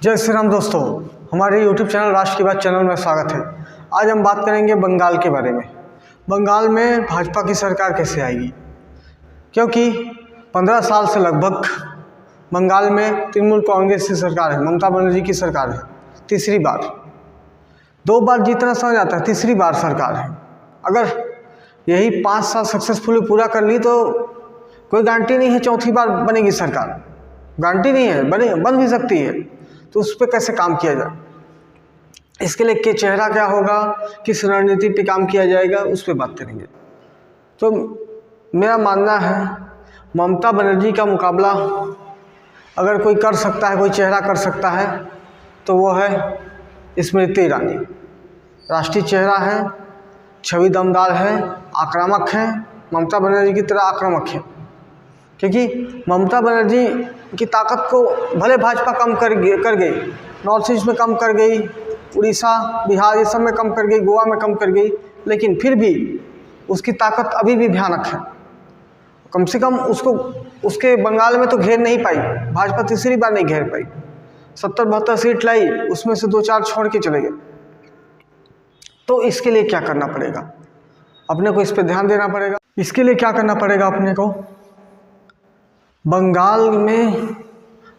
जय श्री राम दोस्तों, हमारे YouTube चैनल राष्ट्र की बात चैनल में स्वागत है। आज हम बात करेंगे बंगाल के बारे में। बंगाल में भाजपा की सरकार कैसे आएगी, क्योंकि 15 साल से लगभग बंगाल में तृणमूल कांग्रेस की सरकार है, ममता बनर्जी की सरकार है। तीसरी बार, 2 बार जीतना समझ आता है, तीसरी बार सरकार है। अगर यही 5 साल सक्सेसफुली पूरा कर ली तो कोई गारंटी नहीं है चौथी बार बनेगी सरकार, गारंटी नहीं है, बन भी सकती है। तो उस पर कैसे काम किया जाए, इसके लिए के चेहरा क्या होगा, किस रणनीति पे काम किया जाएगा, उस पर बात करेंगे। तो मेरा मानना है ममता बनर्जी का मुकाबला अगर कोई कर सकता है, कोई चेहरा कर सकता है तो वो है स्मृति ईरानी। राष्ट्रीय चेहरा है, छवि दमदार है, आक्रामक है, ममता बनर्जी की तरह आक्रामक है। क्योंकि ममता बनर्जी की ताकत को भले भाजपा कम कर गई, नॉर्थ ईस्ट में कम कर गई, उड़ीसा बिहार ये सब में कम कर गई, गोवा में कम कर गई, लेकिन फिर भी उसकी ताकत अभी भी भयानक है। कम से कम उसके बंगाल में तो घेर नहीं पाई, भाजपा तीसरी बार नहीं घेर पाई। 70-72 सीट लाई, उसमें से 2-4 छोड़ के चले गए। तो इसके लिए क्या करना पड़ेगा, अपने को इस पर ध्यान देना पड़ेगा। इसके लिए क्या करना पड़ेगा अपने को, बंगाल में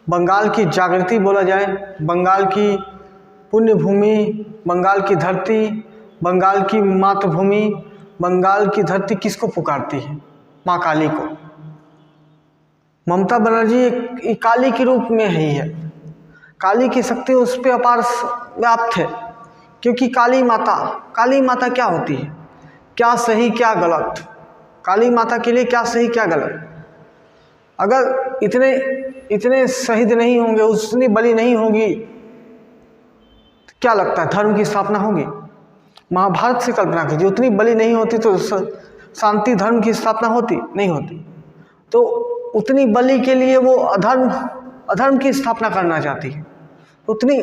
बंगाल की जागृति बोला जाए, बंगाल की पुण्य भूमि, बंगाल की धरती, बंगाल की मातृभूमि, बंगाल की धरती किसको पुकारती है? माँ काली को। ममता बनर्जी एक काली के रूप में ही है, काली की शक्ति उस पर अपार व्याप्त है। क्योंकि काली माता क्या होती है, क्या सही क्या गलत, काली माता के लिए क्या सही क्या गलत। अगर इतने शहीद नहीं होंगे, उतनी बलि नहीं होगी, तो क्या लगता है धर्म की स्थापना होगी? महाभारत से कल्पना कीजिए, उतनी बलि नहीं होती तो शांति धर्म की स्थापना होती नहीं होती। तो उतनी बलि के लिए वो अधर्म की स्थापना करना चाहती है, उतनी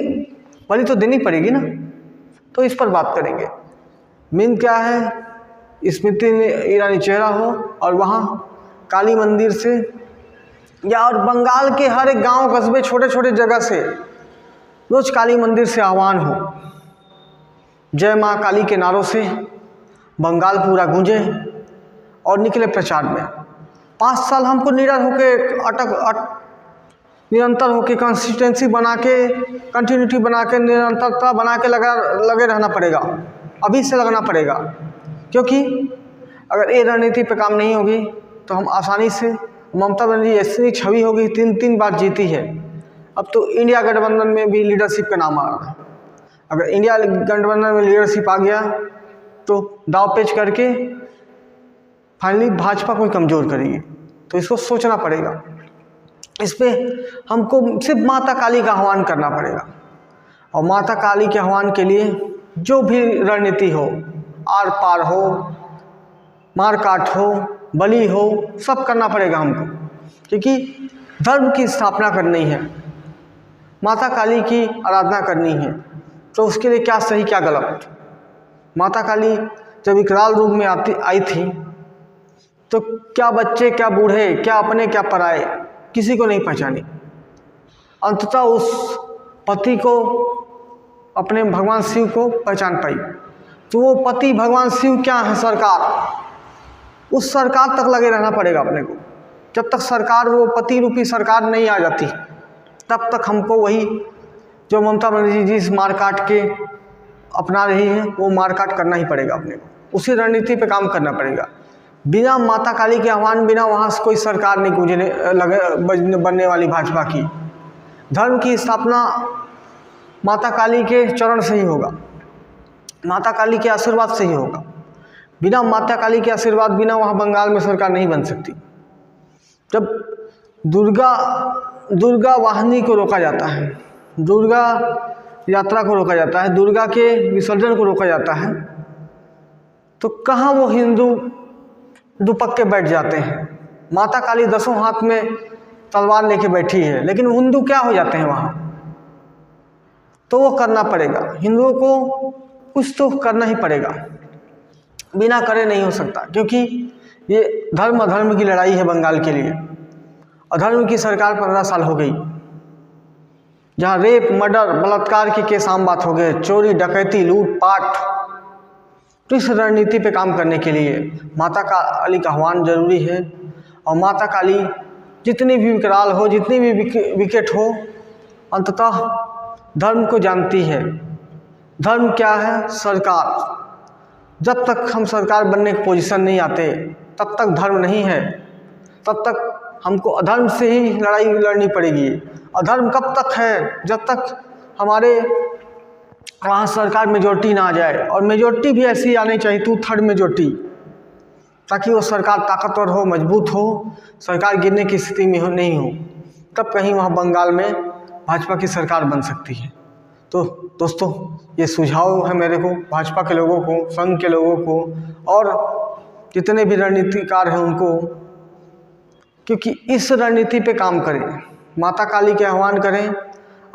बलि तो देनी पड़ेगी ना। तो इस पर बात करेंगे। मेन क्या है, स्मृति ईरानी चेहरा हो और वहाँ काली मंदिर से या और बंगाल के हर एक गांव कस्बे छोटे छोटे जगह से रोज काली मंदिर से आह्वान हो, जय माँ काली के नारों से बंगाल पूरा गूंजे और निकले प्रचार में। 5 साल हमको निडर होके निरंतर होके कंसिस्टेंसी बना के, कंटिन्यूटी बना के, निरंतरता बना के लगे रहना पड़ेगा, अभी से लगना पड़ेगा। क्योंकि अगर ये रणनीति पे काम नहीं होगी तो हम आसानी से, ममता बनर्जी ऐसी छवि होगी, 3 बार जीती है। अब तो इंडिया गठबंधन में भी लीडरशिप का नाम आ रहा है। अगर इंडिया गठबंधन में लीडरशिप आ गया तो दाव पेच करके फाइनली भाजपा को कमज़ोर करेगी। तो इसको सोचना पड़ेगा। इस पर हमको सिर्फ माता काली का आह्वान करना पड़ेगा, और माता काली के आह्वान के लिए जो भी रणनीति हो, आर पार हो, मार काट हो, बलि हो, सब करना पड़ेगा हमको। क्योंकि धर्म की स्थापना करनी है, माता काली की आराधना करनी है। तो उसके लिए क्या सही क्या गलत। माता काली जब विकराल रूप में आई थी तो क्या बच्चे क्या बूढ़े, क्या अपने क्या पराए, किसी को नहीं पहचानी। अंततः उस पति को, अपने भगवान शिव को पहचान पाई। तो वो पति भगवान शिव क्या है? सरकार। उस सरकार तक लगे रहना पड़ेगा अपने को। जब तक सरकार, वो पति रूपी सरकार नहीं आ जाती, तब तक हमको वही जो ममता बनर्जी जिस मारकाट के अपना रही है, वो मारकाट करना ही पड़ेगा अपने को। उसी रणनीति पे काम करना पड़ेगा। बिना माता काली के आह्वान, बिना वहाँ से कोई सरकार नहीं बनने वाली भाजपा की। धर्म की स्थापना माता काली के चरण से ही होगा, माता काली के आशीर्वाद से ही होगा। बिना माता काली के आशीर्वाद, बिना वहाँ बंगाल में सरकार नहीं बन सकती। जब दुर्गा वाहिनी को रोका जाता है, दुर्गा यात्रा को रोका जाता है, दुर्गा के विसर्जन को रोका जाता है, तो कहाँ वो हिंदू दुपक के बैठ जाते हैं। माता काली 10 हाथ में तलवार लेके बैठी है, लेकिन हिंदू क्या हो जाते हैं वहाँ। तो वो करना पड़ेगा, हिंदुओं को कुछ तो करना ही पड़ेगा, बिना करे नहीं हो सकता। क्योंकि ये धर्म अधर्म की लड़ाई है बंगाल के लिए। अधर्म की सरकार 15 साल हो गई, जहाँ रेप, मर्डर, बलात्कार के केस आम बात हो गए, चोरी, डकैती, लूटपाट। तो इस रणनीति पे काम करने के लिए माता काली का आह्वान जरूरी है। और माता काली जितनी भी विकराल हो, जितनी भी विकेट हो, अंततः धर्म को जानती है। धर्म क्या है? सरकार। जब तक हम सरकार बनने की पोजीशन नहीं आते तब तक धर्म नहीं है, तब तक हमको अधर्म से ही लड़ाई लड़नी पड़ेगी। अधर्म कब तक है? जब तक हमारे वहाँ सरकार मेजोरिटी ना आ जाए, और मेजोरिटी भी ऐसी आनी चाहिए, 2/3 मेजोरिटी, ताकि वो सरकार ताकतवर हो, मजबूत हो, सरकार गिरने की स्थिति में नहीं हो। तब कहीं वहाँ बंगाल में भाजपा की सरकार बन सकती है। तो दोस्तों, ये सुझाव है मेरे को, भाजपा के लोगों को, संघ के लोगों को और जितने भी रणनीतिकार हैं उनको, क्योंकि इस रणनीति पे काम करें, माता काली के आह्वान करें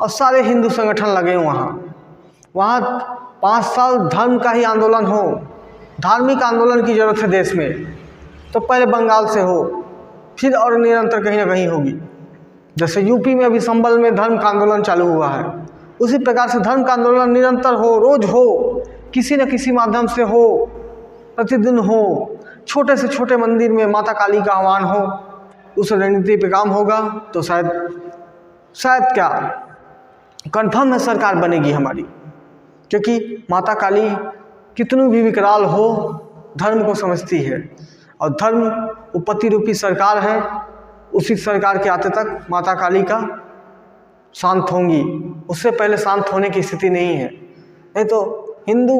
और सारे हिंदू संगठन लगे वहाँ 5 साल धर्म का ही आंदोलन हो। धार्मिक आंदोलन की ज़रूरत है देश में, तो पहले बंगाल से हो, फिर और निरंतर कहीं ना कहीं होगी। जैसे यूपी में अभी संभल में धर्म का आंदोलन चालू हुआ है, उसी प्रकार से धर्म का आंदोलन निरंतर हो, रोज हो, किसी न किसी माध्यम से हो, प्रतिदिन हो, छोटे से छोटे मंदिर में माता काली का आह्वान हो, उस रणनीति पे काम होगा तो शायद क्या कन्फर्म है सरकार बनेगी हमारी। क्योंकि माता काली कितनी भी विकराल हो, धर्म को समझती है, और धर्म उपपत्ति रूपी सरकार है। उसी सरकार के आते तक माता काली का शांत होंगी, उससे पहले शांत होने की स्थिति नहीं है। नहीं तो हिंदू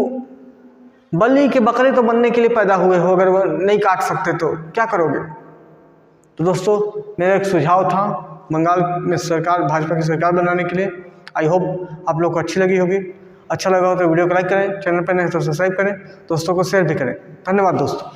बलि के बकरे तो बनने के लिए पैदा हुए हो, अगर वो नहीं काट सकते तो क्या करोगे। तो दोस्तों, मेरा एक सुझाव था बंगाल में सरकार, भाजपा की सरकार बनाने के लिए। आई होप आप लोग को अच्छी लगी होगी। अच्छा लगा हो तो वीडियो को लाइक करें, चैनल पर नहीं तो सब्सक्राइब करें, दोस्तों को शेयर भी करें। धन्यवाद दोस्तों।